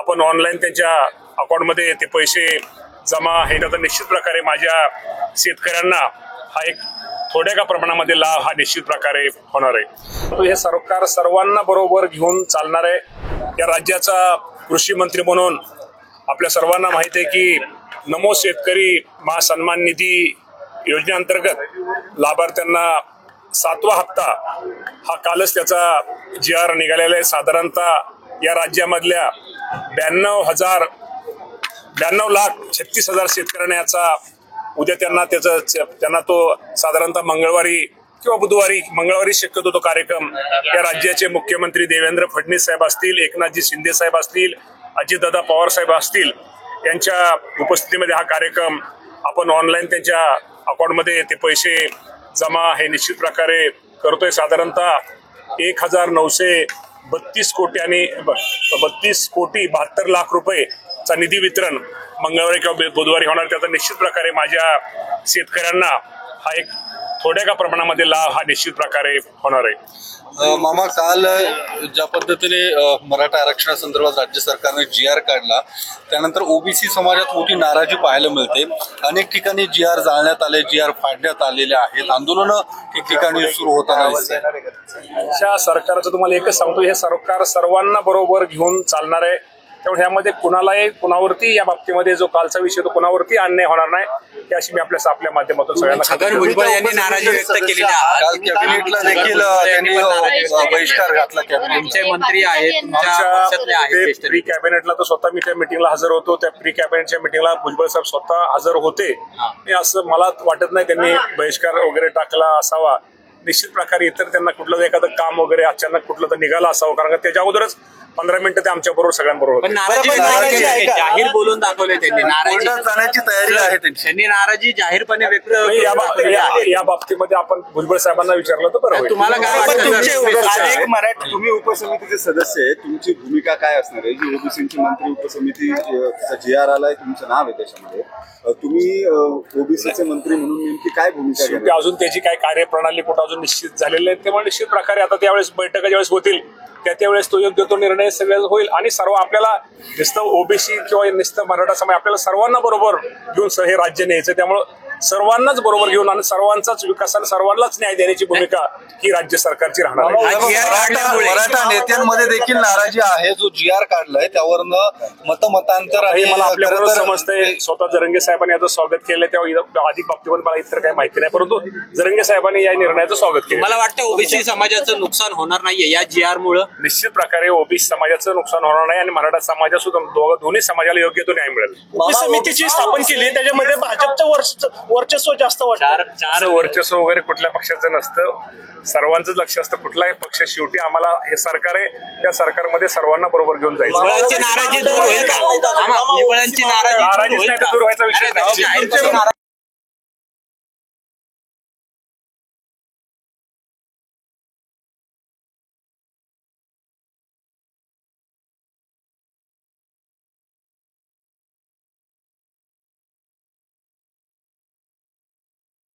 आपण ऑनलाईन त्यांच्या अकाउंटमध्ये ते पैसे जमा हे त्याचा निश्चित प्रकारे माझ्या शेतकऱ्यांना हा एक थोड्या का प्रमाणामध्ये लाभ हा निश्चित प्रकारे होणार आहे। हे सरकार सर्वांना बरोबर घेऊन चालणार आहे। या राज्याचा कृषी मंत्री म्हणून आपल्या सर्वांना माहिती आहे की नमो शेतकरी महासन्मान निधी योजनेअंतर्गत लाभार्थ्यांना 7वा हप्ता हा कालच त्याचा GR निघालेला आहे। साधारणतः या राज्यामधल्या 92,36,000 शेतकऱ्यांना याचा उद्या त्यांना तो साधारणतः मंगळवारी किंवा बुधवारी मंगळवारी शक्यतो तो कार्यक्रम या राज्याचे मुख्यमंत्री देवेंद्र फडणवीस साहेब असतील, एकनाथजी शिंदे साहेब असतील, अजितदादा पवार साहेब असतील यांच्या उपस्थितीमध्ये हा कार्यक्रम आपण ऑनलाईन त्यांच्या अकाउंटमध्ये ते पैसे जमा हे निश्चित प्रकारे करतोय। साधारणतः 1,932 कोटी आणि 32,72,00,000 रुपयेचा निधी वितरण मंगळवारी किंवा बुधवारी होणार। त्याचा निश्चित प्रकारे माझ्या शेतकऱ्यांना हा एक थोड्या का प्रमाणामध्ये लाभ हा निश्चित प्रकारे होणार आहे। मामा, काल ज्या पद्धतीने मराठा आरक्षणासंदर्भात राज्य सरकारने GR काढला त्यानंतर ओबीसी समाजात मोठी नाराजी पाहायला मिळते। अनेक ठिकाणी GR जाळण्यात आले, GR फाडण्यात आलेले आहेत, आंदोलनं ठिकठिकाणी सुरू होताना दिसतात। अशा सरकारचं तुम्हाला एकच सांगतो, हे सरकार सर्वांना बरोबर घेऊन चालणार आहे। त्यामुळे ह्यामध्ये कुणावरती या बाबतीमध्ये जो कालचा विषय तो कुणावरती अन्याय होणार नाही ही अशी मी आपल्या माध्यमातून सगळ्यांना छगन भुजबळ यांनी नाराजी व्यक्त केलेली आहे। काल कॅबिनेटला देखील त्यांनी बहिष्कार घातला। तुमचे मंत्री आहेत, तुमच्या पक्षातले आहेत, प्री कॅबिनेटला तर स्वतः मी त्या मिटिंगला हजर होतो। त्या प्री कॅबिनेटच्या मिटिंगला भुजबळ साहेब स्वतः हजर होते। असं मला वाटत नाही त्यांनी बहिष्कार वगैरे टाकला असावा। निश्चित प्रकारे इतर त्यांना कुठलं एखादं काम वगैरे अचानक कुठलं तर निघालं असावं, कारण त्याच्या अगोदरच 15 मिनिटं ते आमच्या बरोबर सगळ्यांबरोबर नाराजी जाहीर बोलून दाखवले त्यांनी। नाराजी जाण्याची तयारी आहे त्यांनी नाराजी जाहीरपणे व्यक्त या बाबतीमध्ये आपण भुजबळ साहेबांना विचारलं तर बरं होईल। तुम्हाला काय वाटतं? तुम्ही उपसमितीचे सदस्य आहे, तुमची भूमिका काय असणार आहे? जी ओबीसीची मंत्री उपसमिती GR आलाय, तुमचं नाव आहे त्याच्यामध्ये, तुम्ही ओबीसीचे मंत्री म्हणून नेमकी काय भूमिका घेणार? अजून त्याची काय कार्यप्रणाली कुठं अजून निश्चित झालेली आहे, तेव्हा निश्चित प्रकारे आता त्यावेळेस बैठका ज्यावेळेस होतील त्यावेळेस तो योग्य तो निर्णय सगळ्याच होईल। आणि सर्व आपल्याला नुसतं ओबीसी किंवा नुसतं मराठा समाज आपल्याला सर्वांना बरोबर घेऊन हे राज्य न्यायचं। त्यामुळे सर्वांनाच बरोबर घेऊन आणि सर्वांचाच विकास आणि सर्वांनाच न्याय देण्याची भूमिका ही राज्य सरकारची राहणार आहे। मराठा नेत्यांमध्ये देखील नाराजी आहे। जो GR काढलाय त्यावरनं मतमतांतर आहे, मला आपल्याबरोबर समजतंय। स्वतः जरंगे साहेबांनी याचं स्वागत केलंय, तेव्हा अधिक बाबतीमध्ये मला इतर काही माहिती नाही, परंतु जरंगे साहेबांनी या निर्णयाचं स्वागत केलं। मला वाटतं ओबीसी समाजाचं नुकसान होणार नाहीये या GR मुळे। निश्चित प्रकारे ओबीसी समाजाचं नुकसान होणार नाही आणि मराठा समाजात सुद्धा दोन्ही समाजाला योग्य तो न्याय मिळेल। उपसमितीची स्थापन केली, त्याच्यामध्ये भाजपचं वर्चस्व जास्त वाटतं। चार वर्चस्व वगैरे कुठल्या पक्षाचं नसतं, सर्वांचंच लक्ष असतं। कुठलाही पक्ष शेवटी आम्हाला हे सरकार आहे, त्या सरकारमध्ये सर्वांना बरोबर घेऊन जायचं। नाराजी दूर होईल का? नाराजीच नाही तर दूर व्हायचा विषय नाही।